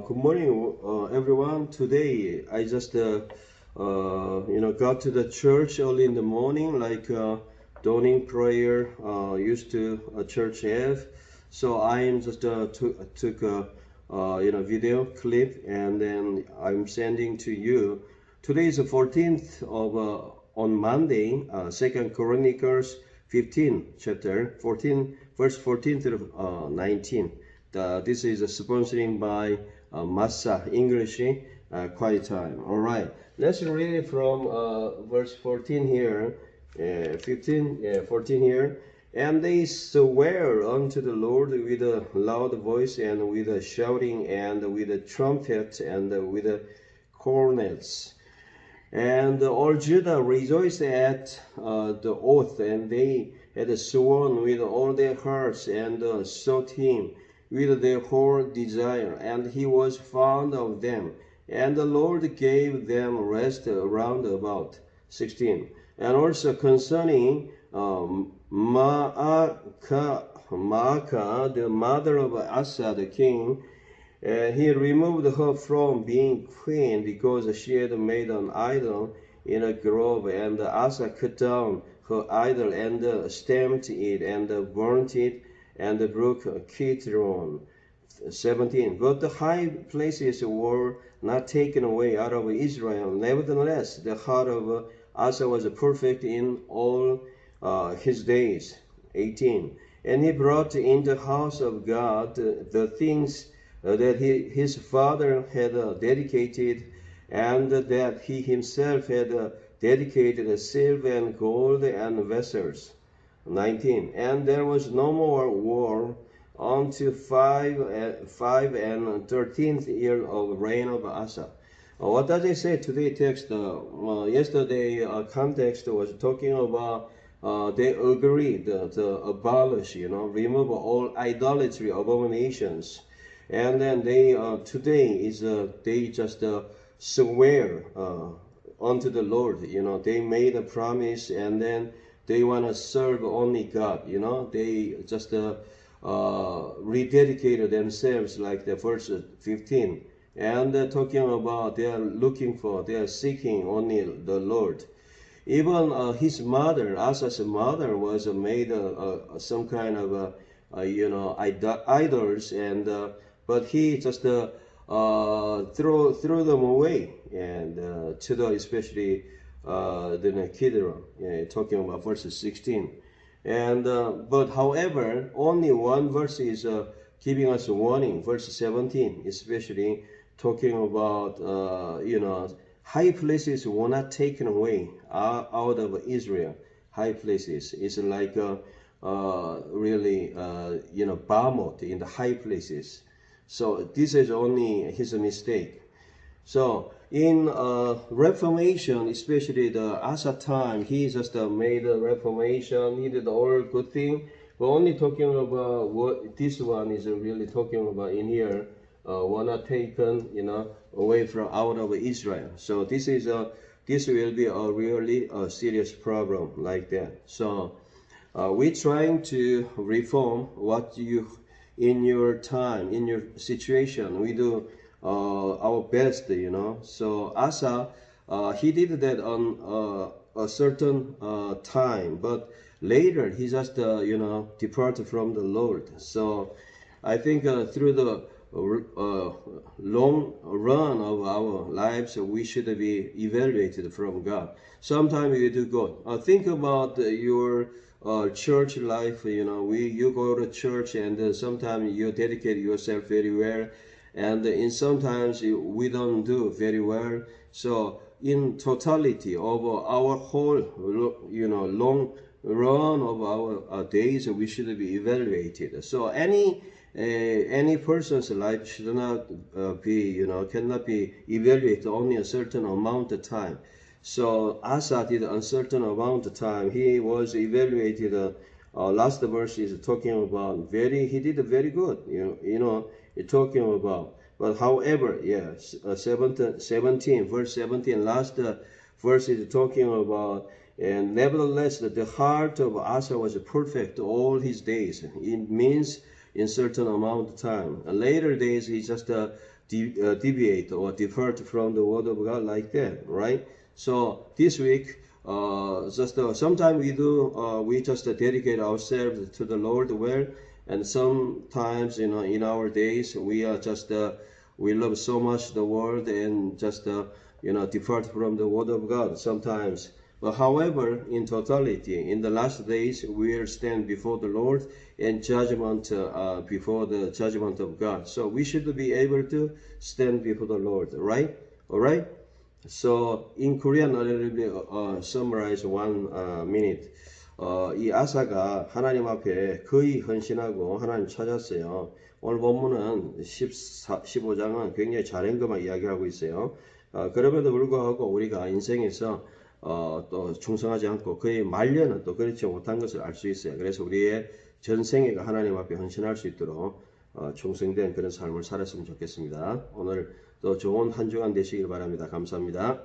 Good morning, everyone. Today I just got to the church early in the morning, like dawning prayer used to church have. So I am just took a video clip, and then I'm sending to you. Today is the 14th of on Monday, 2nd Chronicles 15 chapter 14 verse 14 through 19. This is sponsoring by Massa English QT. All right, let's read it from verse 14 here, 14 here. And they swear unto the Lord with a loud voice, and with a shouting, and with a trumpet, and with a cornets. And all Judah rejoiced at the oath, and they had sworn with all their hearts, and sought him with their whole desire, and he was found of them. And the Lord gave them rest round about. 16. And also concerning Maacah, the mother of Asa the king, he removed her from being queen because she had made an idol in a grove, and Asa cut down her idol and stamped it and burnt it and brook Kidron. 17. But the high places were not taken away out of Israel. Nevertheless, the heart of Asa was perfect in all his days. 18. And he brought in the house of God the things that his father had dedicated, and that he himself had dedicated, silver and gold and vessels. 19. And there was no more war unto 5 and 13th year of reign of Asa. What does it say today text? Yesterday context was talking about they agreed to abolish, remove all idolatry, abominations. And then they today is they just swear unto the Lord. They made a promise, and then they want to serve only God. They just rededicated themselves, like the verse 15, and talking about they are seeking only the Lord. Even his mother, Asa's mother, was made some kind of idols, and but he just threw them away, and to the especially the Kidron, talking about verse 16. And but however, only one verse is giving us a warning. Verse 17, especially talking about high places were not taken away out of Israel. High places is like really Bamoth in the high places. So this is only his mistake. So in Reformation, especially the Asa time, he just made a Reformation. He did all good thing. We're only talking about what this one is really talking about in here. Were not taken, away from out of Israel. So this will be a really serious problem like that. So we're trying to reform what you in your time, in your situation. We do our best, So Asa, he did that on a certain time, but later he just departed from the Lord. So I think through the long run of our lives, we should be evaluated from God. Sometimes you do good. Think about your church life. You go to church, and sometimes you dedicate yourself very well, and in sometimes we don't do very well. So in totality of our whole long run of our days, we should be evaluated. So any person's life should not cannot be evaluated only a certain amount of time. So Asa did a certain amount of time. He was evaluated. Last verse is talking about he did very good. Talking about. But however, 17 verse 17, last verse is talking about. And nevertheless, the heart of Asa was perfect all his days. It means in certain amount of time. Later days, he just deviate or depart from the word of God like that, right? So this week, sometimes we just dedicate ourselves to the Lord well, and sometimes, in our days, we are just we love so much the world and just depart from the word of God sometimes. But however, in totality, in the last days, we will stand before the Lord and judgment before the judgment of God. So we should be able to stand before the Lord, right? All right. So in Korean, a little bit summarize 1 minute. 이 아사가 하나님 앞에 거의 헌신하고 하나님 찾았어요. 오늘 본문은 15장은 굉장히 잘한 것만 이야기하고 있어요. 그럼에도 불구하고 우리가 인생에서 또 충성하지 않고 그의 말년은 또 그렇지 못한 것을 알 수 있어요. 그래서 우리의 전생애가 하나님 앞에 헌신할 수 있도록 충성된 그런 삶을 살았으면 좋겠습니다. 오늘 또 좋은 한 주간 되시길 바랍니다. 감사합니다.